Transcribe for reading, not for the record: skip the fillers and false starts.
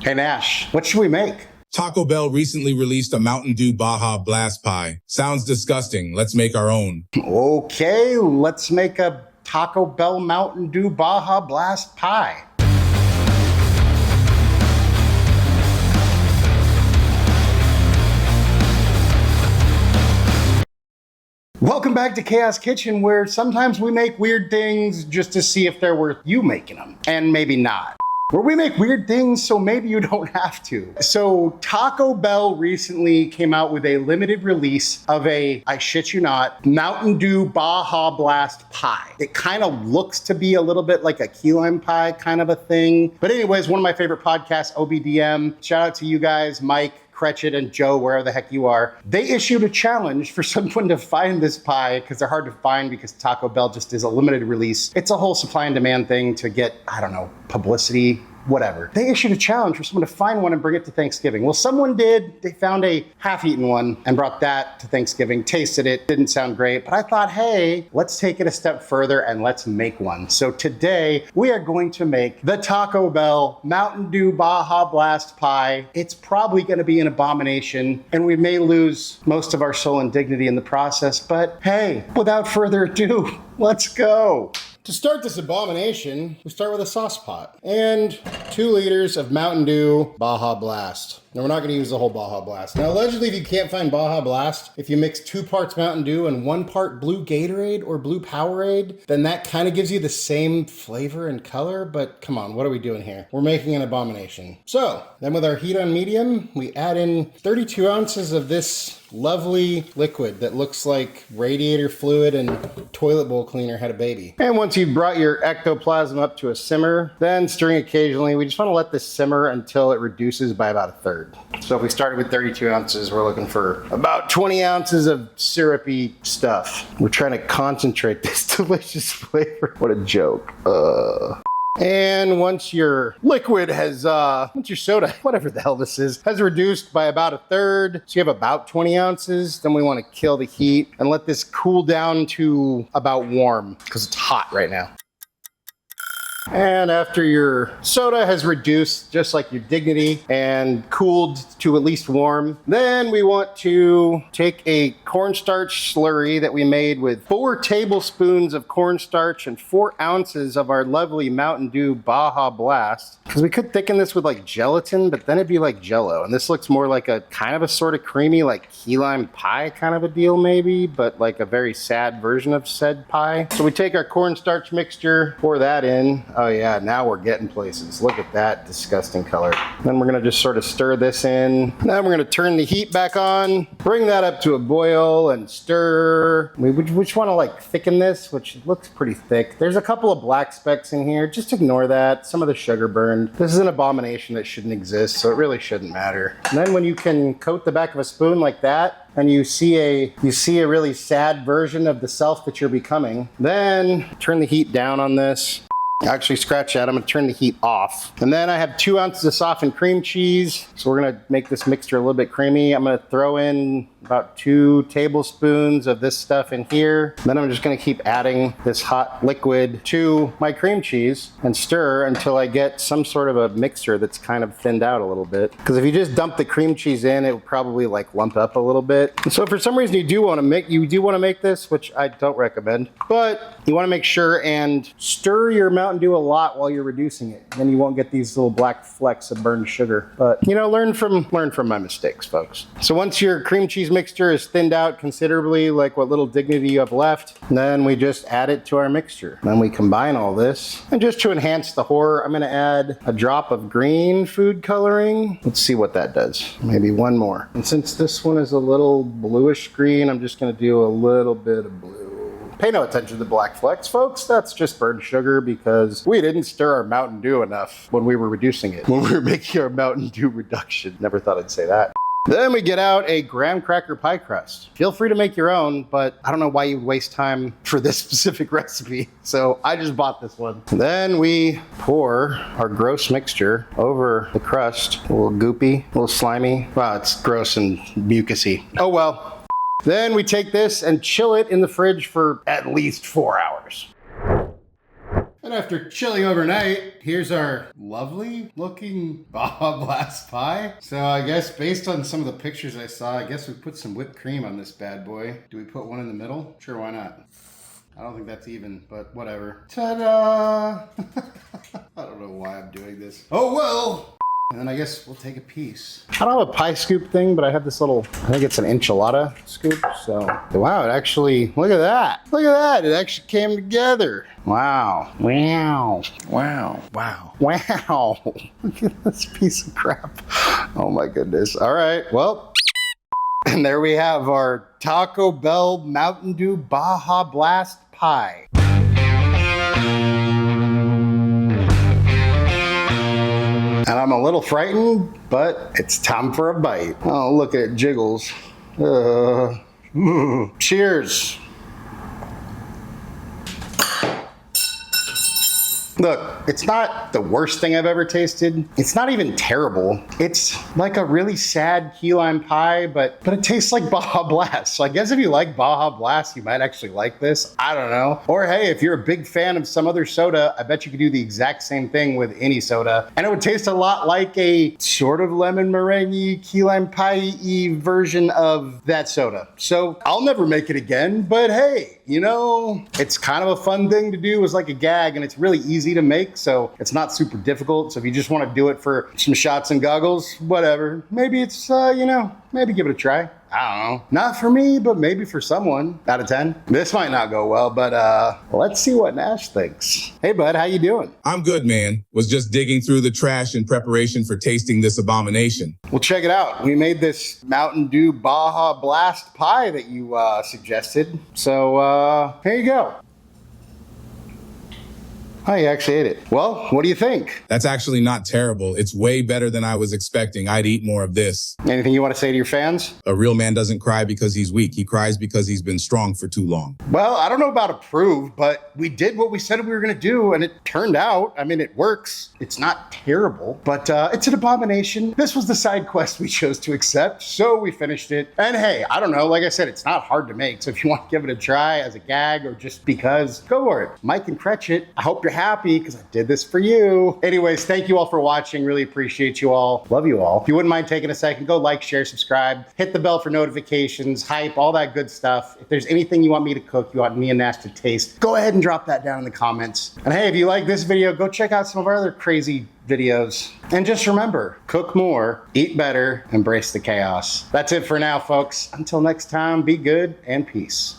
Hey Nash, what should we make? Taco Bell recently released a Mountain Dew Baja Blast Pie. Sounds disgusting. Let's make our own. Okay, let's make a Taco Bell Mountain Dew Baja Blast Pie. Welcome back to Chaos Kitchen, where sometimes we make weird things just to see if they're worth you making them, and maybe not. Where we make weird things so maybe you don't have to. So Taco Bell recently came out with a limited release of a, I shit you not, Mountain Dew Baja Blast Pie. It kind of looks to be a little bit like a key lime pie kind of a thing. But anyways, one of my favorite podcasts, OBDM, shout out to you guys, Mike, Cretchet, and Joe, wherever the heck you are. They issued a challenge for someone to find this pie, because they're hard to find because Taco Bell just is a limited release. It's a whole supply and demand thing to get, I don't know, publicity, whatever. They issued a challenge for someone to find one and bring it to Thanksgiving. Well, someone did. They found a half-eaten one and brought that to Thanksgiving, tasted it, didn't sound great, but I thought, hey, let's take it a step further and let's make one. So today we are going to make the Taco Bell Mountain Dew Baja Blast Pie. It's probably gonna be an abomination and we may lose most of our soul and dignity in the process, but hey, without further ado, let's go. To start this abomination, we start with a sauce pot and 2 liters of Mountain Dew Baja Blast. Now we're not gonna use the whole Baja Blast. Now allegedly if you can't find Baja Blast, if you mix 2 parts Mountain Dew and 1 part blue Gatorade or blue Powerade, then that kind of gives you the same flavor and color, but come on, what are we doing here? We're making an abomination. So, then with our heat on medium, we add in 32 ounces of this lovely liquid that looks like radiator fluid and toilet bowl cleaner had a baby. And once you've brought your ectoplasm up to a simmer, then stirring occasionally, we just want to let this simmer until it reduces by about 1/3. So if we started with 32 ounces, we're looking for about 20 ounces of syrupy stuff. We're trying to concentrate this delicious flavor. What a joke. And once your liquid has, once your soda, whatever the hell this is, has reduced by about 1/3, so you have about 20 ounces, then we want to kill the heat and let this cool down to about warm, because it's hot right now. And after your soda has reduced, just like your dignity, and cooled to at least warm, then we want to take a cornstarch slurry that we made with 4 tablespoons of cornstarch and 4 ounces of our lovely Mountain Dew Baja Blast. Because we could thicken this with like gelatin, but then it'd be like Jell-O. And this looks more like a kind of a sort of creamy, like key lime pie kind of a deal maybe, but like a very sad version of said pie. So we take our cornstarch mixture, pour that in. Oh yeah, now we're getting places. Look at that disgusting color. Then we're gonna just sort of stir this in. Then we're gonna turn the heat back on, bring that up to a boil and stir. We just wanna like thicken this, which looks pretty thick. There's a couple of black specks in here. Just ignore that. Some of the sugar burned. This is an abomination that shouldn't exist, so it really shouldn't matter. And then when you can coat the back of a spoon like that, and you see a really sad version of the self that you're becoming, then turn the heat down on this. Actually, scratch that. I'm gonna turn the heat off. And then I have 2 ounces of softened cream cheese. So we're gonna make this mixture a little bit creamy. I'm gonna throw in about 2 tablespoons of this stuff in here. Then I'm just gonna keep adding this hot liquid to my cream cheese and stir until I get some sort of a mixture that's kind of thinned out a little bit. Because if you just dump the cream cheese in, it will probably like lump up a little bit. And so if for some reason you do want to make this, which I don't recommend, but you want to make sure and stir your Mountain Dew a lot while you're reducing it. Then you won't get these little black flecks of burned sugar. But you know, learn from my mistakes, folks. So once your cream cheese mixture is thinned out considerably, like what little dignity you have left, then we just add it to our mixture. Then we combine all this. And just to enhance the horror, I'm gonna add a drop of green food coloring. Let's see what that does. Maybe 1 more. And since this one is a little bluish green, I'm just gonna do a little bit of blue. Pay no attention to the black flecks, folks. That's just burnt sugar because we didn't stir our Mountain Dew enough when we were reducing it, when we were making our Mountain Dew reduction. Never thought I'd say that. Then we get out a graham cracker pie crust. Feel free to make your own, but I don't know why you would waste time for this specific recipe. So I just bought this one. Then we pour our gross mixture over the crust. A little goopy, a little slimy. Wow, it's gross and mucusy. Oh well. Then we take this and chill it in the fridge for at least 4 hours. And after chilling overnight, here's our lovely looking Baja Blast pie. So I guess based on some of the pictures I saw, I guess we put some whipped cream on this bad boy. Do we put one in the middle? Sure, why not? I don't think that's even, but whatever. Ta-da! I don't know why I'm doing this. Oh well! And then I guess we'll take a piece. I don't have a pie scoop thing, but I have this little, I think it's an enchilada scoop. So, wow, it actually, look at that. Look at that, it actually came together. Wow. Wow. Wow. Wow. Wow. Look at this piece of crap. Oh my goodness. All right, well. And there we have our Taco Bell Mountain Dew Baja Blast pie. And I'm a little frightened, but it's time for a bite. Oh, look at it jiggles. Cheers. Look, it's not the worst thing I've ever tasted. It's not even terrible. It's like a really sad key lime pie, but it tastes like Baja Blast. So I guess if you like Baja Blast, you might actually like this. I don't know. Or hey, if you're a big fan of some other soda, I bet you could do the exact same thing with any soda. And it would taste a lot like a sort of lemon meringue key lime pie-y version of that soda. So I'll never make it again, but hey, you know, it's kind of a fun thing to do as like a gag, and it's really easy to make, so it's not super difficult. So if you just want to do it for some shots and goggles, whatever, maybe it's, you know, maybe give it a try. I don't know. Not for me, but maybe for someone out of 10. This might not go well, but let's see what Nash thinks. Hey, bud, how you doing? I'm good, man. Was just digging through the trash in preparation for tasting this abomination. Well, check it out. We made this Mountain Dew Baja Blast pie that you suggested. So here you go. Oh, you actually ate it. Well, what do you think? That's actually not terrible. It's way better than I was expecting. I'd eat more of this. Anything you want to say to your fans? A real man doesn't cry because he's weak. He cries because he's been strong for too long. Well, I don't know about approve, but we did what we said we were going to do, and it turned out. I mean, it works. It's not terrible, but it's an abomination. This was the side quest we chose to accept, so we finished it. And hey, I don't know. Like I said, it's not hard to make, so if you want to give it a try as a gag or just because, go for it. Mike and Cretchet, I hope you're happy because I did this for you. Anyways, thank you all for watching. Really appreciate you all. Love you all. If you wouldn't mind taking a second, go like, share, subscribe, hit the bell for notifications, hype, all that good stuff. If there's anything you want me to cook, you want me and Nash to taste, go ahead and drop that down in the comments. And hey, if you like this video, go check out some of our other crazy videos. And just remember, cook more, eat better, embrace the chaos. That's it for now, folks. Until next time, be good and peace.